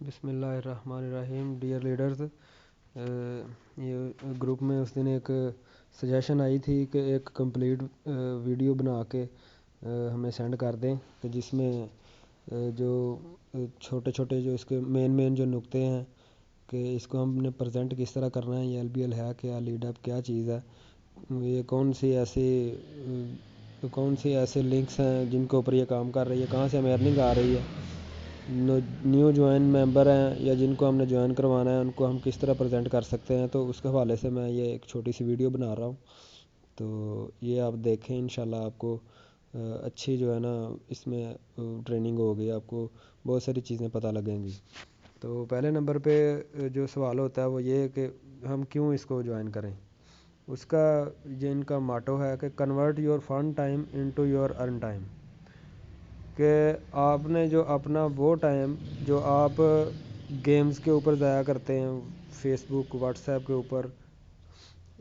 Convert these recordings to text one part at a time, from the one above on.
بسم اللہ الرحمن الرحیم ڈیئر لیڈرز، یہ گروپ میں اس دن ایک سجیشن آئی تھی کہ ایک کمپلیٹ ویڈیو بنا کے ہمیں سینڈ کر دیں کہ جس میں جو چھوٹے چھوٹے جو اس کے مین جو نقطے ہیں کہ اس کو ہم نے پریزنٹ کس طرح کرنا ہے، یہ ایل بی ایل ہے کیا، لیڈ اپ کیا چیز ہے، یہ کون سی ایسے لنکس ہیں جن کے اوپر یہ کام کر رہی ہے، کہاں سے ہمیں ارننگ آ رہی ہے، نیو جوائن ممبر ہیں یا جن کو ہم نے جوائن کروانا ہے ان کو ہم کس طرح پریزنٹ کر سکتے ہیں۔ تو اس کے حوالے سے میں یہ ایک چھوٹی سی ویڈیو بنا رہا ہوں، تو یہ آپ دیکھیں، انشاءاللہ آپ کو اچھی جو ہے نا اس میں ٹریننگ ہوگی، آپ کو بہت ساری چیزیں پتہ لگیں گی۔ تو پہلے نمبر پہ جو سوال ہوتا ہے وہ یہ ہے کہ ہم کیوں اس کو جوائن کریں۔ اس کا یہ ان کا ماٹو ہے کہ convert your fun time into your earn time, کہ آپ نے جو اپنا وہ ٹائم جو آپ گیمز کے اوپر ضائع کرتے ہیں، فیس بک واٹس ایپ کے اوپر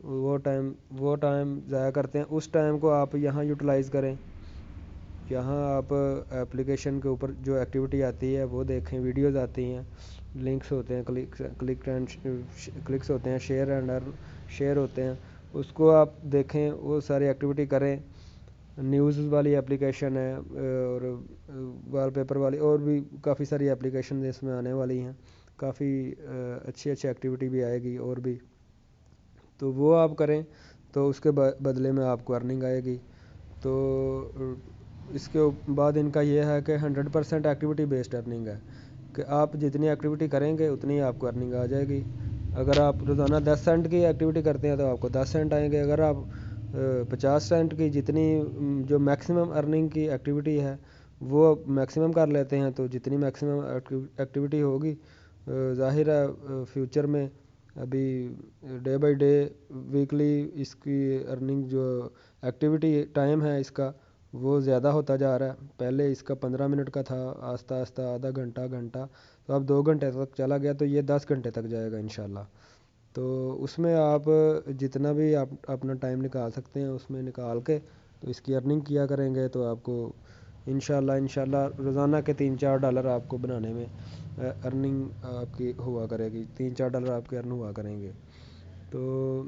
وہ ٹائم ضائع کرتے ہیں، اس ٹائم کو آپ یہاں یوٹیلائز کریں۔ یہاں آپ اپلیکیشن کے اوپر جو ایکٹیویٹی آتی ہے وہ دیکھیں، ویڈیوز آتی ہیں، لنکس ہوتے ہیں، کلکس ہوتے ہیں، شیئر ہوتے ہیں، اس کو آپ دیکھیں، وہ ساری ایکٹیویٹی کریں۔ نیوز والی اپلیکیشن ہے اور وال پیپر والی اور بھی کافی ساری اپلیکیشن اس میں آنے والی ہیں، کافی اچھی ایکٹیویٹی بھی آئے گی اور بھی، تو وہ آپ کریں تو اس کے بدلے میں آپ کو ارننگ آئے گی۔ تو اس کے بعد ان کا یہ ہے کہ 100% ایکٹیویٹی بیسڈ ارننگ ہے، کہ آپ جتنی ایکٹیویٹی کریں گے اتنی آپ کو ارننگ آ جائے گی۔ اگر آپ روزانہ 10 سینٹ کی ایکٹیویٹی کرتے ہیں تو آپ کو 10 سینٹ آئیں گے، اگر آپ 50 سینٹ کی جتنی جو میکسیمم ارننگ کی ایکٹیویٹی ہے وہ میکسیمم کر لیتے ہیں تو جتنی میکسیمم ایکٹیویٹی ہوگی، ظاہر ہے فیوچر میں ابھی ڈے بائی ڈے ویکلی اس کی ارننگ جو ایکٹیویٹی ٹائم ہے اس کا وہ زیادہ ہوتا جا رہا ہے۔ پہلے اس کا 15 منٹ کا تھا، آہستہ آہستہ آدھا گھنٹہ، تو اب 2 گھنٹے تک چلا گیا، تو یہ 10 گھنٹے تک جائے گا انشاءاللہ۔ تو اس میں آپ جتنا بھی آپ اپنا ٹائم نکال سکتے ہیں اس میں نکال کے تو اس کی ارننگ کیا کریں گے تو آپ کو انشاءاللہ روزانہ کے $3-4 آپ کو بنانے میں ارننگ آپ کی ہوا کرے گی، $3-4 آپ کے ارن ہوا کریں گے۔ تو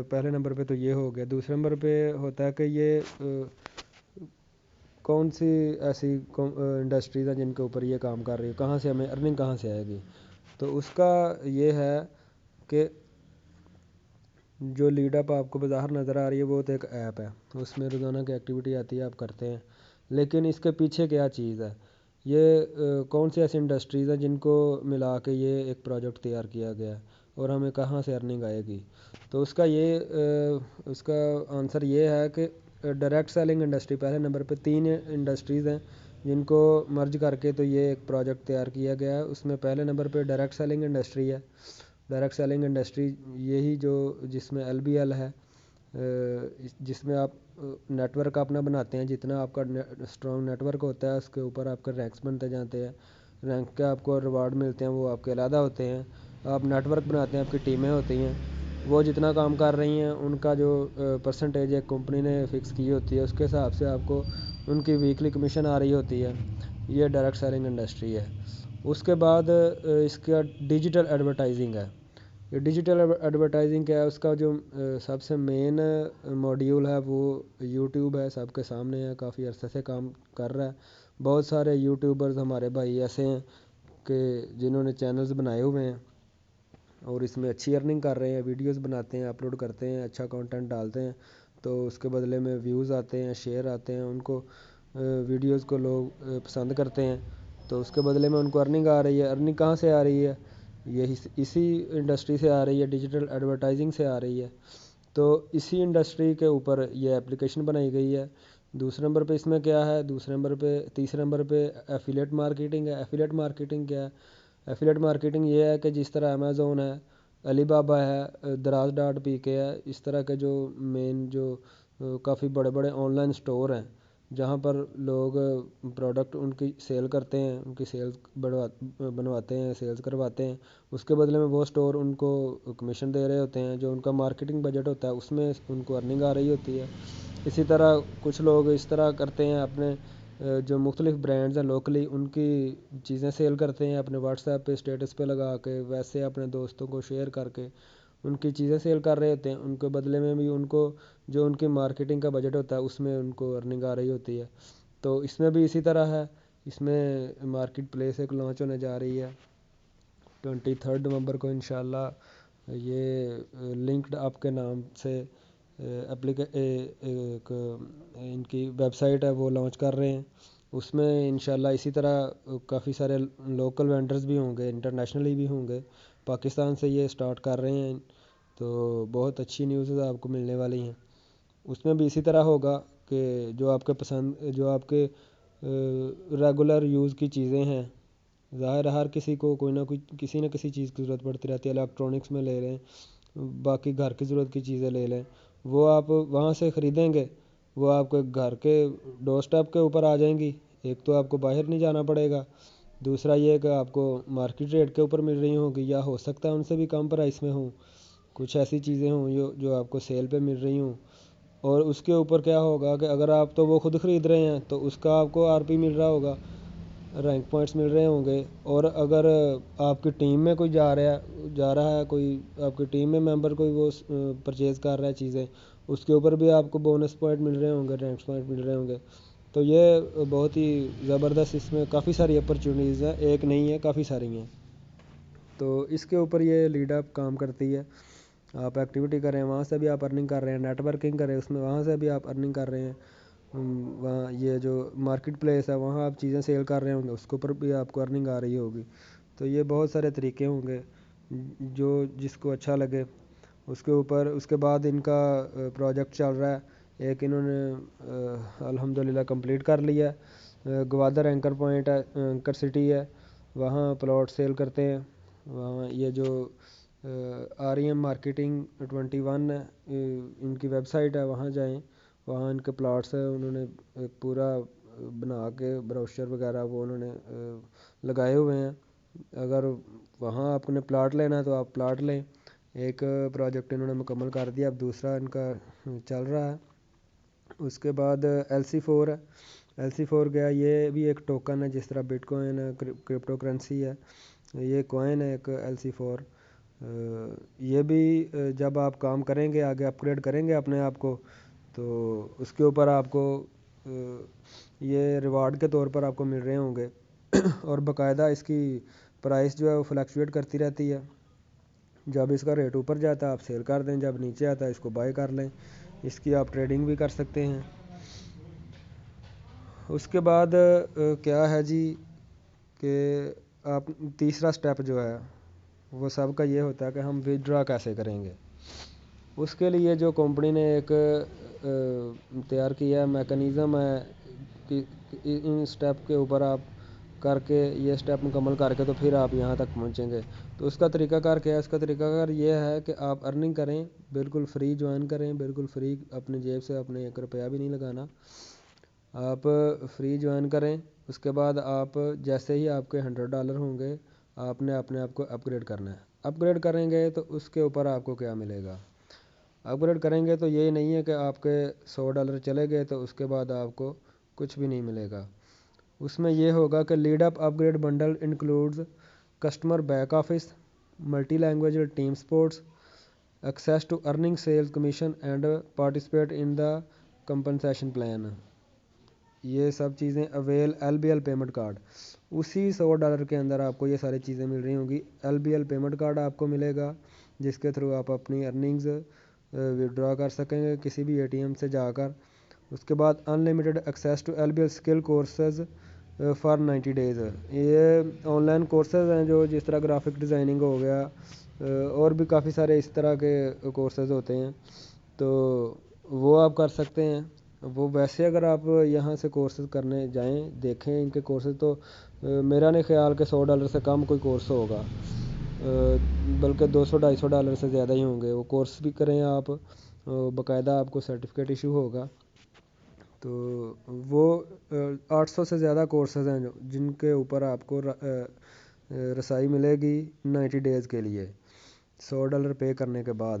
پہلے نمبر پہ تو یہ ہو گیا۔ دوسرے نمبر پہ ہوتا ہے کہ یہ کون سی ایسی انڈسٹریز ہیں جن کے اوپر یہ کام کر رہی ہے، کہاں سے ہمیں ارننگ کہاں سے آئے گی۔ تو اس کا یہ ہے کہ جو لیڈ اپ آپ کو بظاہر نظر آ رہی ہے وہ تو ایک ایپ ہے، اس میں روزانہ کی ایکٹیویٹی آتی ہے، آپ کرتے ہیں، لیکن اس کے پیچھے کیا چیز ہے، یہ کون سی ایسی انڈسٹریز ہیں جن کو ملا کے یہ ایک پروجیکٹ تیار کیا گیا ہے اور ہمیں کہاں سے ارننگ آئے گی۔ تو اس کا آنسر یہ ہے کہ ڈائریکٹ سیلنگ انڈسٹری پہلے نمبر پہ 3 انڈسٹریز ہیں جن کو مرج کر کے تو یہ ایک پروجیکٹ تیار کیا گیا ہے۔ اس میں پہلے نمبر پہ ڈائریکٹ سیلنگ انڈسٹری ہے۔ ڈائریکٹ سیلنگ انڈسٹری یہی جس میں ایل بی ایل ہے، جس میں آپ نیٹ ورک اپنا بناتے ہیں، جتنا آپ کا اسٹرانگ نیٹ ورک ہوتا ہے اس کے اوپر آپ کے رینکس بنتے جاتے ہیں، رینک کے آپ کو ریوارڈ ملتے ہیں، وہ آپ کے علیحدہ ہوتے ہیں، آپ نیٹ ورک بناتے ہیں، آپ کی ٹیمیں ہوتی ہیں، وہ جتنا کام کر رہی ہیں ان کا جو پرسنٹیج ایک کمپنی نے فکس کی ہوتی ہے اس کے حساب سے آپ کو ان کی ویکلی کمیشن آ رہی ہوتی ہے۔ یہ ڈائریکٹ سیلنگ انڈسٹری ہے۔ اس کے بعد اس کا ڈیجیٹل ایڈورٹائزنگ ہے۔ یہ ڈیجیٹل ایڈورٹائزنگ کیا ہے، اس کا جو سب سے مین موڈیول ہے وہ یوٹیوب ہے، سب کے سامنے ہے، کافی عرصے سے کام کر رہا ہے۔ بہت سارے یوٹیوبرز ہمارے بھائی ایسے ہیں کہ جنہوں نے چینلز بنائے ہوئے ہیں اور اس میں اچھی ارننگ کر رہے ہیں، ویڈیوز بناتے ہیں، اپلوڈ کرتے ہیں، اچھا کانٹینٹ ڈالتے ہیں، تو اس کے بدلے میں ویوز آتے ہیں، شیئر آتے ہیں، ان کو ویڈیوز کو لوگ پسند کرتے ہیں، تو اس کے بدلے میں ان کو ارننگ آ رہی ہے۔ ارننگ کہاں سے آ رہی ہے، یہ اسی انڈسٹری سے آ رہی ہے، ڈیجیٹل ایڈورٹائزنگ سے آ رہی ہے۔ تو اسی انڈسٹری کے اوپر یہ اپلیکیشن بنائی گئی ہے۔ دوسرے نمبر پہ اس میں کیا ہے، تیسرے نمبر پہ ایفیلیٹ مارکیٹنگ ہے۔ ایفیلیٹ مارکیٹنگ کیا ہے، ایفیلیٹ مارکیٹنگ یہ ہے کہ جس طرح امیزون ہے، علی بابا ہے، دراز ڈاٹ پی کے ہے، اس طرح کے جو مین جو کافی بڑے بڑے آن لائن سٹور ہیں جہاں پر لوگ پروڈکٹ ان کی سیل کرتے ہیں، ان کی سیلز بنواتے ہیں، سیلز کرواتے ہیں، اس کے بدلے میں وہ سٹور ان کو کمیشن دے رہے ہوتے ہیں، جو ان کا مارکیٹنگ بجٹ ہوتا ہے اس میں ان کو ارننگ آ رہی ہوتی ہے۔ اسی طرح کچھ لوگ اس طرح کرتے ہیں، اپنے جو مختلف برانڈز ہیں لوکلی ان کی چیزیں سیل کرتے ہیں اپنے واٹس ایپ پہ اسٹیٹس پہ لگا کے، ویسے اپنے دوستوں کو شیئر کر کے ان کی چیزیں سیل کر رہے ہوتے ہیں. ان کے بدلے میں بھی ان کو جو ان کی مارکیٹنگ کا بجٹ ہوتا ہے اس میں ان کو ارننگ آ رہی ہوتی ہے. تو اس میں بھی اسی طرح ہے. اس میں مارکیٹ پلیس ایک لانچ ہونے جا رہی ہے 23 نومبر کو انشاءاللہ. یہ لنکڈ اپ کے نام سے ایک ان کی ویب سائٹ ہے وہ لانچ کر رہے ہیں. اس میں انشاءاللہ اسی طرح کافی سارے لوکل وینڈرز بھی ہوں گے، انٹرنیشنلی بھی ہوں گے. پاکستان سے یہ سٹارٹ کر رہے ہیں تو بہت اچھی نیوز آپ کو ملنے والی ہیں. اس میں بھی اسی طرح ہوگا کہ جو آپ کے جو آپ کے ریگولر یوز کی چیزیں ہیں، ظاہر ہر کسی کو کوئی نہ کوئی کسی نہ کسی چیز کی ضرورت پڑتی رہتی ہے. الیکٹرانکس میں لے لیں، باقی گھر کی ضرورت کی چیزیں لے لیں، وہ آپ وہاں سے خریدیں گے، وہ آپ کے گھر کے ڈور اسٹیپ کے اوپر آ جائیں گی. ایک تو آپ کو باہر نہیں جانا پڑے گا، دوسرا یہ کہ آپ کو مارکیٹ ریٹ کے اوپر مل رہی ہوں گی، یا ہو سکتا ہے ان سے بھی کم پرائس میں ہوں. کچھ ایسی چیزیں ہوں جو آپ کو سیل پہ مل رہی ہوں. اور اس کے اوپر کیا ہوگا کہ اگر آپ تو وہ خود خرید رہے ہیں تو اس کا آپ کو آر پی مل رہا ہوگا، رینک پوائنٹس مل رہے ہوں گے. اور اگر آپ کی ٹیم میں کوئی جا رہا ہے کوئی آپ کی ٹیم میں ممبر کوئی وہ پرچیز کر رہا ہے چیزیں، اس کے اوپر بھی آپ کو بونس پوائنٹ مل رہے ہوں گے، رینک پوائنٹ مل رہے ہوں گے. تو یہ بہت ہی زبردست، اس میں کافی ساری اپرچونیٹیز ہیں، ایک نہیں ہے کافی ساری ہیں. تو اس کے اوپر یہ لیڈ اپ کام کرتی ہے. آپ ایکٹیویٹی کریں وہاں سے بھی آپ ارننگ کر رہے ہیں، نیٹ ورکنگ کریں اس میں وہاں سے بھی آپ ارننگ کر رہے ہیں. وہاں یہ جو مارکیٹ پلیس ہے وہاں آپ چیزیں سیل کر رہے ہوں گے، اس کے اوپر بھی آپ کو ارننگ آ رہی ہوگی. تو یہ بہت سارے طریقے ہوں گے جو جس کو اچھا لگے. اس کے اوپر اس کے بعد ان کا پروجیکٹ چل رہا ہے. ایک انہوں نے الحمدللہ کمپلیٹ کر لیا ہے. گوادر اینکر پوائنٹ ہے، اینکر سٹی ہے، وہاں پلاٹ سیل کرتے ہیں. وہاں یہ جو آر ای ایم مارکیٹنگ 21 ہے ان کی ویب سائٹ ہے، وہاں جائیں، وہاں ان کے پلاٹس ہیں. انہوں نے ایک پورا بنا کے بروشر وغیرہ وہ انہوں نے لگائے ہوئے ہیں. اگر وہاں آپ نے پلاٹ لینا ہے تو آپ پلاٹ لیں. ایک پروجیکٹ انہوں نے مکمل کر دیا، اب دوسرا ان کا چل رہا ہے. اس کے بعد LC4 ہے. LC4 گیا، یہ بھی ایک ٹوکن ہے جس طرح بٹ کوائن ہے، کرپٹو کرنسی ہے. یہ کوائن ہے ایک LC4. یہ بھی جب آپ کام کریں گے، آگے اپ گریڈ کریں گے اپنے آپ کو، تو اس کے اوپر آپ کو یہ ریوارڈ کے طور پر آپ کو مل رہے ہوں گے. اور باقاعدہ اس کی پرائس جو ہے وہ فلیکچویٹ کرتی رہتی ہے. جب اس کا ریٹ اوپر جاتا ہے آپ سیل کر دیں، جب نیچے آتا ہے اس کو بائی کر لیں. اس کی آپ ٹریڈنگ بھی کر سکتے ہیں. اس کے بعد کیا ہے جی کہ آپ تیسرا سٹیپ جو ہے وہ سب کا یہ ہوتا ہے کہ ہم وِدڈرا کیسے کریں گے. اس کے لیے جو کمپنی نے ایک تیار کیا ہے میکانزم ہے کہ ان سٹیپ کے اوپر آپ کر کے یہ سٹیپ مکمل کر کے تو پھر آپ یہاں تک پہنچیں گے. تو اس کا طریقہ کار کیا ہے؟ اس کا طریقہ کار یہ ہے کہ آپ ارننگ کریں، بالکل فری جوائن کریں، بالکل فری، اپنی جیب سے اپنے 1 روپیہ بھی نہیں لگانا. آپ فری جوائن کریں. اس کے بعد آپ جیسے ہی آپ کے $100 ہوں گے آپ نے اپنے آپ کو اپ گریڈ کرنا ہے. اپ گریڈ کریں گے تو اس کے اوپر آپ کو کیا ملے گا؟ اپ گریڈ کریں گے تو یہ نہیں ہے کہ آپ کے $100 چلے گئے تو اس کے بعد آپ کو کچھ بھی نہیں ملے گا. اس میں یہ ہوگا کہ lead upgrade bundle includes customer back office, multi language team supports, access to earning sales commission and participate in the compensation plan. یہ سب چیزیں اویل LBL پیمنٹ کارڈ. اسی $100 کے اندر آپ کو یہ ساری چیزیں مل رہی ہوں گی. LBL پیمنٹ کارڈ آپ کو ملے گا جس کے تھرو آپ اپنی ارننگز وڈرا کر سکیں گے کسی بھی ATM سے جا کر. اس کے بعد unlimited access to LBL skill courses for 90 days. یہ آن لائن کورسز ہیں جو جس طرح گرافک ڈیزائننگ ہو گیا، اور بھی کافی سارے اس طرح کے کورسز ہوتے ہیں تو وہ آپ کر سکتے ہیں. وہ ویسے اگر آپ یہاں سے کورسز کرنے جائیں دیکھیں ان کے کورسز تو میرا نہیں خیال کہ $100 سے کم کوئی کورس ہوگا، بلکہ $200-250 سے زیادہ ہی ہوں گے. وہ کورس بھی کریں آپ، باقاعدہ آپ کو سرٹیفکیٹ ایشو ہوگا. تو وہ 800 سے زیادہ کورسز ہیں جن کے اوپر آپ کو رسائی ملے گی 90 days کے لیے $100 پے کرنے کے بعد.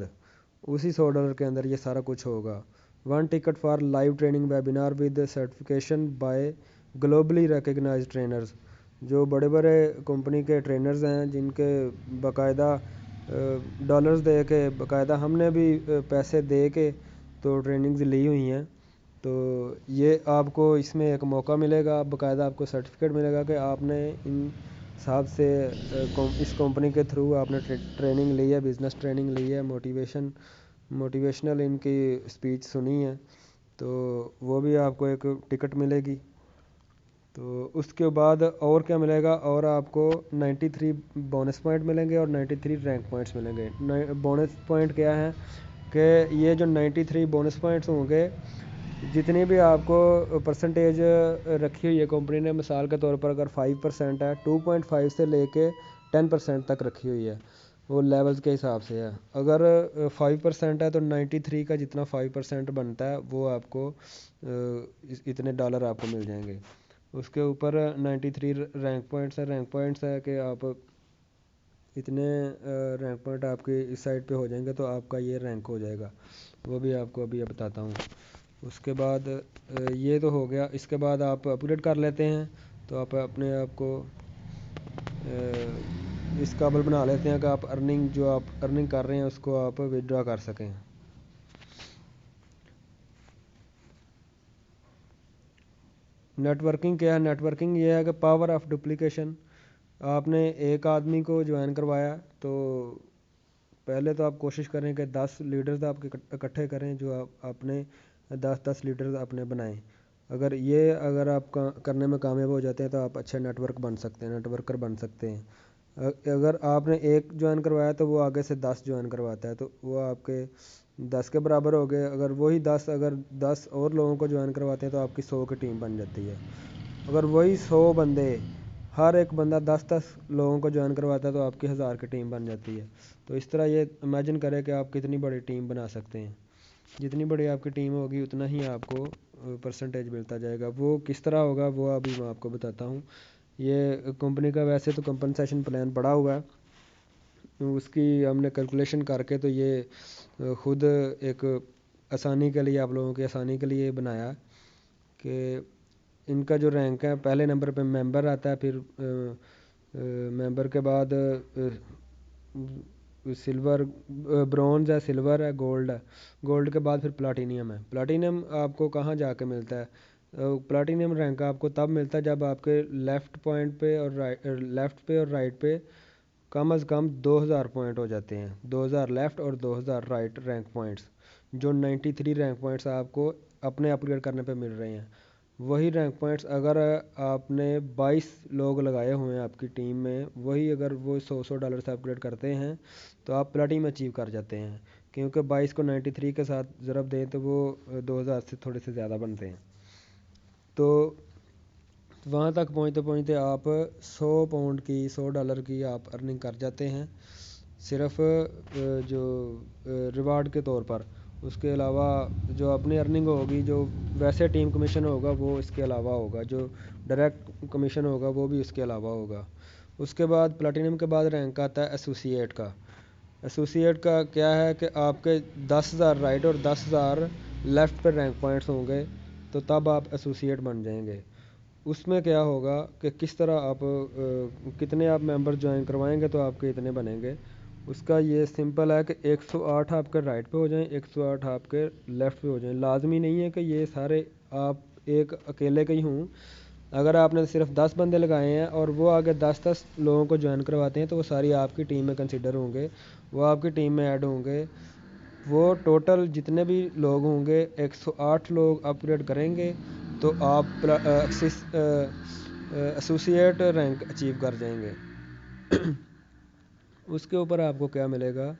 اسی $100 کے اندر یہ سارا کچھ ہوگا. 1 ticket for live training webinar with certification by globally recognise trainers, جو بڑے بڑے کمپنی کے ٹرینرز ہیں جن کے باقاعدہ ڈالرز دے کے، باقاعدہ ہم نے بھی پیسے دے کے تو ٹریننگز لی ہوئی ہیں، تو یہ آپ کو اس میں ایک موقع ملے گا، باقاعدہ آپ کو سرٹیفکیٹ ملے گا کہ آپ نے ان صاحب سے اس کمپنی کے تھرو آپ نے ٹریننگ لی ہے، بزنس ٹریننگ لی ہے، موٹیویشنل ان کی اسپیچ سنی ہے، تو وہ بھی آپ کو ایک ٹکٹ ملے گی۔ تو اس کے بعد اور کیا ملے گا، اور آپ کو 93 بونس پوائنٹ ملیں گے اور 93 رینک پوائنٹس ملیں گے۔ بونس پوائنٹ کیا ہے کہ یہ جو 93 بونس پوائنٹس ہوں گے، جتنی بھی آپ کو پرسنٹیج رکھی ہوئی ہے کمپنی نے، مثال کے طور پر اگر 5% ہے، 2.5 سے لے کے 10% تک رکھی ہوئی ہے، وہ لیولز کے حساب سے ہے۔ اگر 5% ہے تو 93 کا جتنا 5% بنتا ہے وہ آپ کو اتنے ڈالر آپ کو مل جائیں گے۔ اس کے اوپر 93 رینک پوائنٹس ہے کہ آپ اتنے رینک پوائنٹ آپ کے اس سائڈ پہ ہو جائیں گے تو آپ کا یہ رینک ہو جائے گا، وہ بھی آپ کو ابھی بتاتا ہوں۔ اس کے بعد یہ تو ہو گیا، اس کے بعد آپ اپگریڈ کر لیتے ہیں تو آپ اپنے آپ کو اس قابل بنا لیتے ہیں کہ آپ جو آپ ارننگ کر رہے ہیں اس کو آپ وڈرا کر سکیں۔ نیٹ ورکنگ کیا ہے؟ نیٹ ورکنگ یہ ہے کہ پاور آف ڈپلیکیشن۔ آپ نے ایک آدمی کو جوائن کروایا تو پہلے تو آپ کوشش کریں کہ 10 لیڈرز آپ کے اکٹھے کریں، جو آپ اپنے 10 لیڈرز اپنے بنائیں۔ اگر آپ کرنے میں کامیاب ہو جاتے ہیں تو آپ اچھے نیٹ ورکر بن سکتے ہیں۔ اگر آپ نے ایک جوائن کروایا تو وہ آگے سے 10 جوائن کرواتا ہے تو وہ آپ کے 10 کے برابر ہو گئے۔ اگر 10 اور لوگوں کو جوائن کرواتے ہیں تو آپ کی 100 کی ٹیم بن جاتی ہے۔ اگر وہی 100 بندے، ہر ایک بندہ 10 لوگوں کو جوائن کرواتا ہے تو آپ کی 1000 کی ٹیم بن جاتی ہے۔ تو اس طرح یہ امیجن کریں کہ آپ کتنی بڑی ٹیم بنا سکتے ہیں۔ جتنی بڑی آپ کی ٹیم ہوگی اتنا ہی آپ کو پرسنٹیج ملتا جائے گا۔ وہ کس طرح ہوگا وہ ابھی میں آپ کو بتاتا ہوں۔ یہ کمپنی کا ویسے تو کمپنسیشن پلان پڑا ہوا ہے، اس کی ہم نے کیلکولیشن کر کے تو یہ خود ایک آسانی کے لیے، آپ لوگوں کی آسانی کے لیے بنایا کہ ان کا جو رینک ہے، پہلے نمبر پہ ممبر آتا ہے، پھر ممبر کے بعد سلور، برونز ہے، سلور ہے، گولڈ ہے، گولڈ کے بعد پھر پلاٹینیم ہے۔ پلاٹینیم آپ کو کہاں جا کے ملتا ہے؟ پلاٹینیم رینک آپ کو تب ملتا ہے جب آپ کے لیفٹ پہ اور رائٹ پہ کم از کم 2000 پوائنٹ ہو جاتے ہیں، 2000 لیفٹ اور 2000 رائٹ رینک پوائنٹس، جو 93 رینک پوائنٹس آپ کو اپنے اپگریڈ کرنے پہ مل رہے ہیں۔ وہی رینک پوائنٹس اگر آپ نے 22 لوگ لگائے ہوئے ہیں آپ کی ٹیم میں، وہی اگر وہ $100 سے اپگریڈ کرتے ہیں تو آپ پلاٹینم اچیو کر جاتے ہیں، کیونکہ 22 کو 93 کے ساتھ ضرب دیں تو وہ 2000 سے تھوڑے سے زیادہ بنتے ہیں۔ تو وہاں تک پہنچتے آپ $100 کی آپ ارننگ کر جاتے ہیں، صرف جو ریوارڈ کے طور پر۔ اس کے علاوہ جو اپنی ارننگ ہوگی، جو ویسے ٹیم کمیشن ہوگا وہ اس کے علاوہ ہوگا، جو ڈائریکٹ کمیشن ہوگا وہ بھی اس کے علاوہ ہوگا۔ اس کے بعد پلاٹینم کے بعد رینک آتا ہے ایسوسیٹ کا۔ ایسوسیٹ کا کیا ہے کہ آپ کے 10,000 رائٹ اور 10,000 لیفٹ پہ رینک پوائنٹس ہوں گے تو تب آپ ایسوسیٹ بن جائیں گے۔ اس میں کیا ہوگا کہ کس طرح آپ کتنے آپ ممبر جوائن کروائیں گے تو آپ کے اتنے بنیں گے۔ اس کا یہ سمپل ہے کہ 108 آپ کے رائٹ پہ ہو جائیں، 108 آپ کے لیفٹ پہ ہو جائیں۔ لازمی نہیں ہے کہ یہ سارے آپ ایک اکیلے کے ہی ہوں۔ اگر آپ نے صرف 10 بندے لگائے ہیں اور وہ آگے 10 لوگوں کو جوائن کرواتے ہیں تو وہ ساری آپ کی ٹیم میں کنسیڈر ہوں گے، وہ آپ کی ٹیم میں ایڈ ہوں گے۔ وہ ٹوٹل جتنے بھی لوگ ہوں گے، 108 لوگ اپگریڈ کریں گے تو آپ ایسوسیٹ رینک اچیو کر جائیں گے۔ اس کے اوپر آپ کو کیا ملے گا؟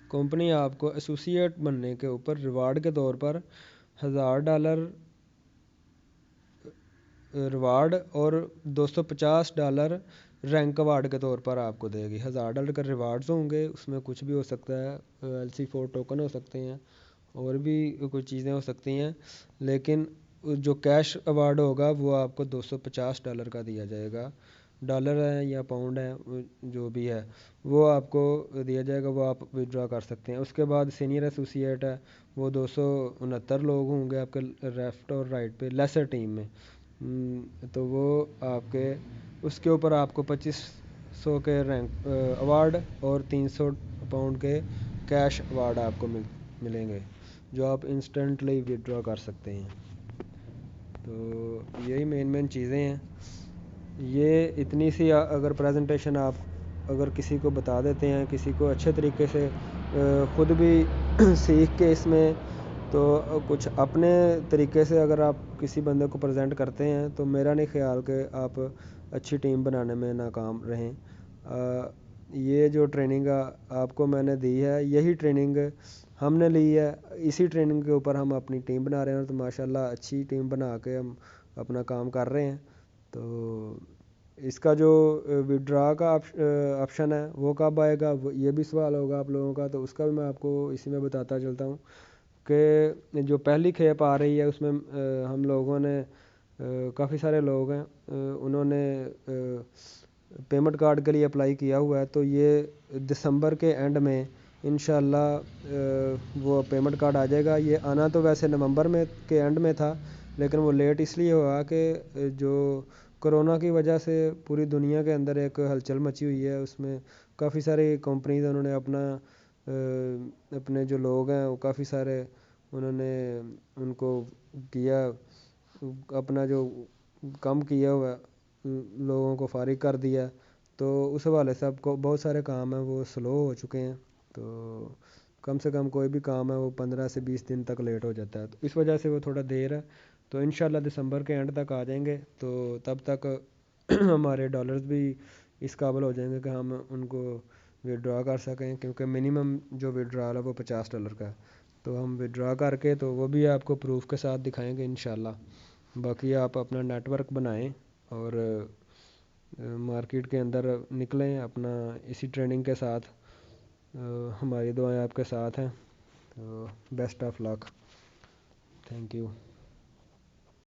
کمپنی آپ کو ایسوسیٹ بننے کے اوپر ریوارڈ کے طور پر $1000 ریوارڈ اور $250 رینک ایوارڈ کے طور پر آپ کو دے گی۔ $1000 کے ریوارڈز ہوں گے، اس میں کچھ بھی ہو سکتا ہے، LC4 ٹوکن ہو سکتے ہیں اور بھی کچھ چیزیں ہو سکتی ہیں، لیکن جو کیش ایوارڈ ہوگا وہ آپ کو $250 کا دیا جائے گا۔ ڈالر ہے یا پاؤنڈ ہے، جو بھی ہے وہ آپ کو دیا جائے گا، وہ آپ وڈرا کر سکتے ہیں۔ اس کے بعد سینئر ایسوسیٹ ہے، وہ 269 لوگ ہوں گے آپ کے لیفٹ اور رائٹ پہ لیسر ٹیم میں۔ تو وہ آپ کے اس کے اوپر آپ کو 2500 کے رینک ایوارڈ اور 300 پاؤنڈ کے کیش ایوارڈ آپ کو ملیں گے، جو آپ انسٹنٹلی وڈرا کر سکتے ہیں۔ تو یہی مین چیزیں ہیں۔ یہ اتنی سی اگر پریزنٹیشن آپ اگر کسی کو بتا دیتے ہیں، کسی کو اچھے طریقے سے خود بھی سیکھ کے اس میں تو کچھ اپنے طریقے سے اگر آپ کسی بندے کو پریزنٹ کرتے ہیں تو میرا نہیں خیال کہ آپ اچھی ٹیم بنانے میں ناکام رہیں۔ یہ جو ٹریننگ آپ کو میں نے دی ہے، یہی ٹریننگ ہم نے لی ہے، اسی ٹریننگ کے اوپر ہم اپنی ٹیم بنا رہے ہیں، تو ماشاءاللہ اچھی ٹیم بنا کے ہم اپنا کام کر رہے ہیں۔ تو اس کا جو وڈرا کا آپشن ہے وہ کب آئے گا، یہ بھی سوال ہوگا آپ لوگوں کا، تو اس کا بھی میں آپ کو اسی میں بتاتا چلتا ہوں کہ جو پہلی کھیپ آ رہی ہے اس میں ہم لوگوں نے کافی سارے لوگ ہیں انہوں نے پیمنٹ کارڈ کے لیے اپلائی کیا ہوا ہے، تو یہ دسمبر کے اینڈ میں انشاءاللہ وہ پیمنٹ کارڈ آ جائے گا۔ یہ آنا تو ویسے نومبر میں کے اینڈ میں تھا، لیکن وہ لیٹ اس لیے ہوا کہ جو کرونا کی وجہ سے پوری دنیا کے اندر ایک ہلچل مچی ہوئی ہے، اس میں کافی ساری کمپنیز انہوں نے اپنے جو لوگ ہیں وہ کافی سارے انہوں نے ان کو کیا، اپنا جو کم کیا ہوا لوگوں کو فارغ کر دیا، تو اس حوالے سے اب کو بہت سارے کام ہیں وہ سلو ہو چکے ہیں۔ تو کم سے کم کوئی بھی کام ہے وہ 15 سے 20 دن تک لیٹ ہو جاتا ہے، تو اس وجہ سے وہ تھوڑا دیر ہے۔ تو انشاءاللہ دسمبر کے اینڈ تک آ جائیں گے، تو تب تک ہمارے ڈالرز بھی اس قابل ہو جائیں گے کہ ہم ان کو وڈرا کر سکیں، کیونکہ منیمم جو وڈرال ہے وہ $50 کا ہے، تو ہم وڈرا کر کے تو وہ بھی آپ کو پروف کے ساتھ دکھائیں گے انشاءاللہ۔ باقی آپ اپنا نیٹ ورک بنائیں اور مارکیٹ کے اندر نکلیں اپنا اسی ٹریننگ کے ساتھ۔ ہماری دعائیں آپ کے ساتھ ہیں، تو best of luck, thank you.